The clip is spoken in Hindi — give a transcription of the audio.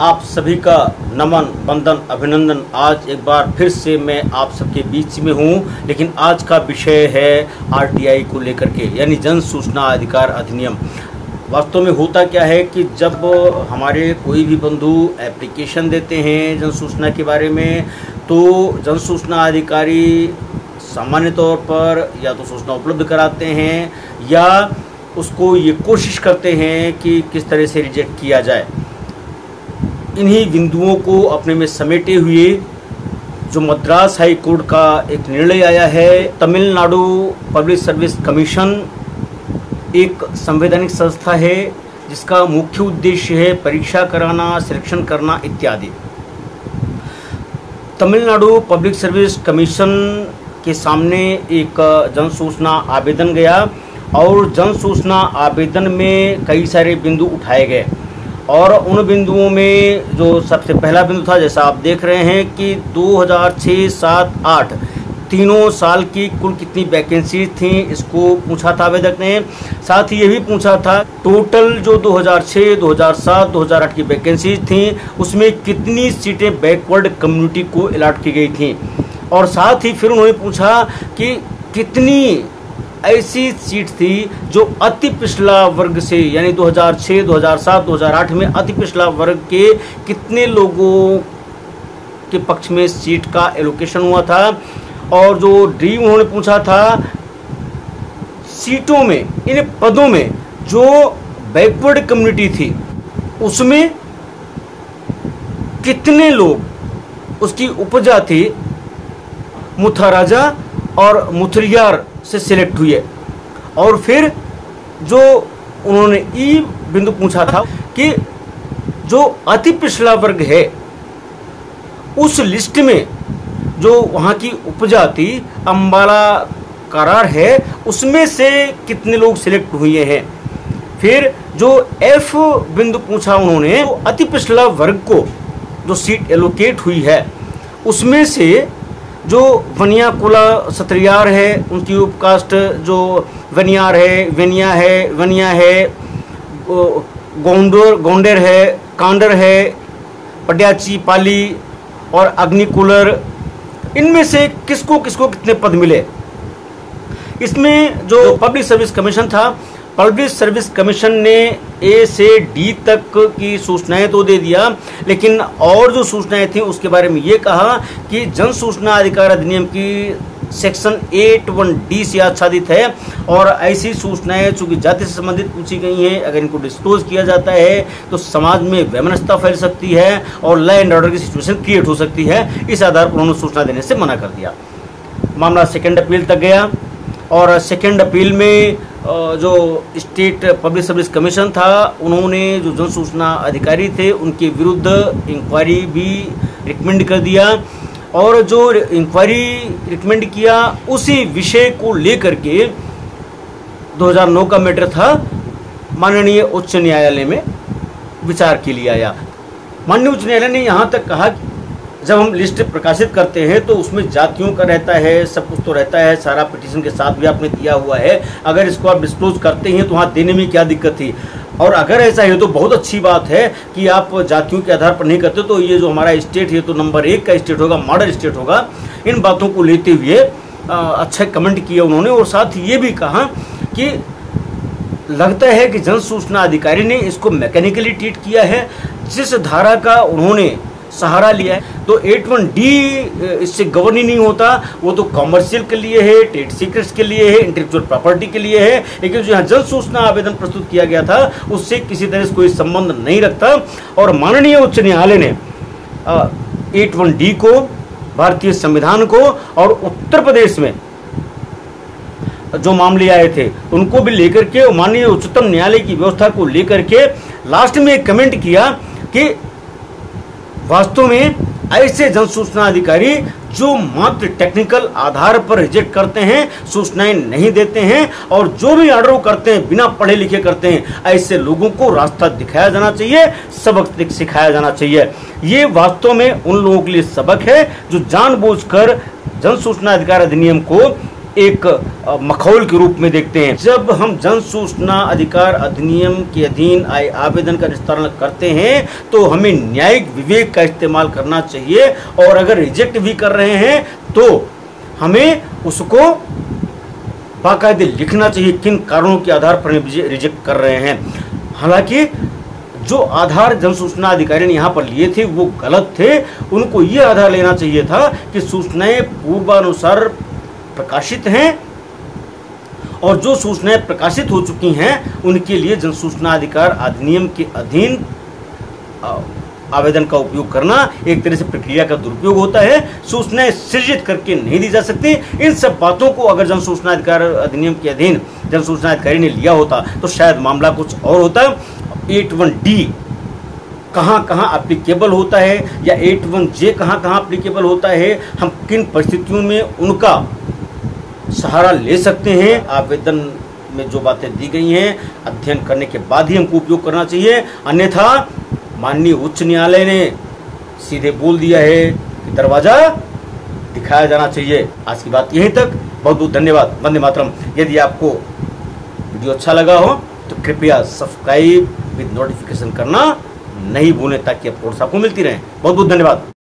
आप सभी का नमन, वंदन, अभिनंदन। आज एक बार फिर से मैं आप सबके बीच में हूँ, लेकिन आज का विषय है आरटीआई को लेकर के, यानी जन सूचना अधिकार अधिनियम। वास्तव में होता क्या है कि जब हमारे कोई भी बंधु एप्लीकेशन देते हैं जन सूचना के बारे में, तो जन सूचना अधिकारी सामान्य तौर पर या तो सूचना उपलब्ध कराते हैं या उसको ये कोशिश करते हैं कि किस तरह से रिजेक्ट किया जाए। इन्हीं बिंदुओं को अपने में समेटे हुए जो मद्रास हाई कोर्ट का एक निर्णय आया है, तमिलनाडु पब्लिक सर्विस कमीशन एक संवैधानिक संस्था है जिसका मुख्य उद्देश्य है परीक्षा कराना, सिलेक्शन करना इत्यादि। तमिलनाडु पब्लिक सर्विस कमीशन के सामने एक जन सूचना आवेदन गया और जन सूचना आवेदन में कई सारे बिंदु उठाए गए और उन बिंदुओं में जो सबसे पहला बिंदु था, जैसा आप देख रहे हैं कि 2006, 7, 8 तीनों साल की कुल कितनी वैकेंसी थी, इसको पूछा था आवेदक ने। साथ ही ये भी पूछा था टोटल जो 2006, 2007, 2008 की वैकेंसी थी उसमें कितनी सीटें बैकवर्ड कम्युनिटी को अलॉट की गई थी। और साथ ही फिर उन्होंने पूछा कि कितनी ऐसी सीट थी जो अति पिछड़ा वर्ग से, यानी 2006, 2007, 2008 में अति पिछड़ा वर्ग के कितने लोगों के पक्ष में सीट का एलोकेशन हुआ था। और जो ड्रीम उन्होंने पूछा था सीटों में, इन पदों में जो बैकवर्ड कम्युनिटी थी उसमें कितने लोग उसकी उपजाति मुथाराजा और मुथलियार से सिलेक्ट हुए। और फिर जो उन्होंने ई बिंदु पूछा था कि जो अति पिछड़ा वर्ग है उस लिस्ट में जो वहाँ की उपजाति अंबाला करार है उसमें से कितने लोग सिलेक्ट हुए हैं। फिर जो एफ बिंदु पूछा उन्होंने, तो अति पिछड़ा वर्ग को जो सीट एलोकेट हुई है उसमें से जो वनिया कुला सत्रियार है, उनकी उपकास्ट जो वनियार है, वनिया है, गोंडेर है, कांडर है, पड्याची, पाली और अग्निकुलर, इनमें से किसको किसको कितने पद मिले। इसमें जो पब्लिक सर्विस कमीशन था, पब्लिक सर्विस कमीशन ने ए से डी तक की सूचनाएं तो दे दिया, लेकिन और जो सूचनाएं थी उसके बारे में ये कहा कि जन सूचना अधिकार अधिनियम की सेक्शन 81D से आच्छादित है और ऐसी सूचनाएं चूंकि जाति से संबंधित पूछी गई हैं, अगर इनको डिस्क्लोज किया जाता है तो समाज में वैमनस्यता फैल सकती है और लॉ एंड ऑर्डर की सिचुएशन क्रिएट हो सकती है। इस आधार पर उन्होंने सूचना देने से मना कर दिया। मामला सेकेंड अपील तक गया और सेकेंड अपील में जो स्टेट पब्लिक सर्विस कमीशन था उन्होंने जो जन सूचना अधिकारी थे उनके विरुद्ध इंक्वायरी भी रिकमेंड कर दिया। और जो इंक्वायरी रिकमेंड किया उसी विषय को लेकर के 2009 का मैटर था, माननीय उच्च न्यायालय में विचार के लिए आया। माननीय उच्च न्यायालय ने यहाँ तक कहा कि जब हम लिस्ट प्रकाशित करते हैं तो उसमें जातियों का रहता है, सब कुछ तो रहता है, सारा पिटीशन के साथ भी आपने दिया हुआ है। अगर इसको आप डिस्क्लोज करते हैं तो वहाँ देने में क्या दिक्कत थी। और अगर ऐसा है तो बहुत अच्छी बात है कि आप जातियों के आधार पर नहीं करते, तो ये जो हमारा स्टेट है तो नंबर 1 का स्टेट होगा, मॉडल स्टेट होगा। इन बातों को लेते हुए अच्छा कमेंट किया उन्होंने। और साथ ये भी कहा कि लगता है कि जन सूचना अधिकारी ने इसको मैकेनिकली ट्रीट किया है। जिस धारा का उन्होंने सहारा लिया है तो 81D इससे गवर्न ही नहीं होता, वो तो कॉमर्शियल के लिए है, ट्रेड सीक्रेट्स के लिए है, इंटेलेक्चुअल प्रॉपर्टी के लिए है। लेकिन जो यहाँ जन सूचना आवेदन प्रस्तुत किया गया था उससे किसी तरह से कोई संबंध नहीं रखता। और माननीय उच्च न्यायालय ने 81D को, भारतीय संविधान को और उत्तर प्रदेश में जो मामले आए थे उनको भी लेकर के, माननीय उच्चतम न्यायालय की व्यवस्था को लेकर के लास्ट में कमेंट किया कि वास्तव में ऐसे जन सूचना अधिकारी जो मात्र टेक्निकल आधार पर रिजेक्ट करते हैं, सूचनाएं नहीं देते हैं और जो भी ऑर्डर करते हैं बिना पढ़े लिखे करते हैं, ऐसे लोगों को रास्ता दिखाया जाना चाहिए, सबक सिखाया जाना चाहिए। ये वास्तव में उन लोगों के लिए सबक है जो जानबूझकर जन सूचना अधिकार अधिनियम को एक मखौल के रूप में देखते हैं। जब हम जन सूचना अधिकार अधिनियम के अधीन आवेदन का निस्तारण करते हैं तो हमें न्यायिक विवेक का इस्तेमाल करना चाहिए, और अगर रिजेक्ट भी कर रहे हैं तो हमें उसको बाकायदे लिखना चाहिए किन कारणों के आधार पर रिजेक्ट कर रहे हैं। हालांकि जो आधार जन सूचना अधिकारी ने यहाँ पर लिए थे वो गलत थे। उनको ये आधार लेना चाहिए था कि सूचनाएं पूर्वानुसार प्रकाशित हैं, और जो सूचनाएं प्रकाशित हो चुकी हैं उनके लिए जन सूचना अधिकार अधिनियम के अधीन आवेदन का उपयोग करना एक तरह से प्रक्रिया का दुरुपयोग होता है। सूचनाएं सृजित करके नहीं दी जा सकती। इन सब बातों को अगर जन सूचना अधिकार अधिनियम के अधीन जन सूचना अधिकारी ने लिया होता तो शायद मामला कुछ और होता। 81D कहाँ कहाँ एप्लीकेबल होता है या 81J कहाँ कहाँ एप्लीकेबल होता है, हम किन परिस्थितियों में उनका सहारा ले सकते हैं, आवेदन में जो बातें दी गई हैं अध्ययन करने के बाद ही हमको उपयोग करना चाहिए। अन्यथा माननीय उच्च न्यायालय ने सीधे बोल दिया है कि दरवाजा दिखाया जाना चाहिए। आज की बात यहीं तक। बहुत बहुत धन्यवाद। वंदे मातरम। यदि आपको वीडियो अच्छा लगा हो तो कृपया सब्सक्राइब विद नोटिफिकेशन करना नहीं भूलें ताकि अपलोड्स आपको मिलती रहें। बहुत बहुत धन्यवाद।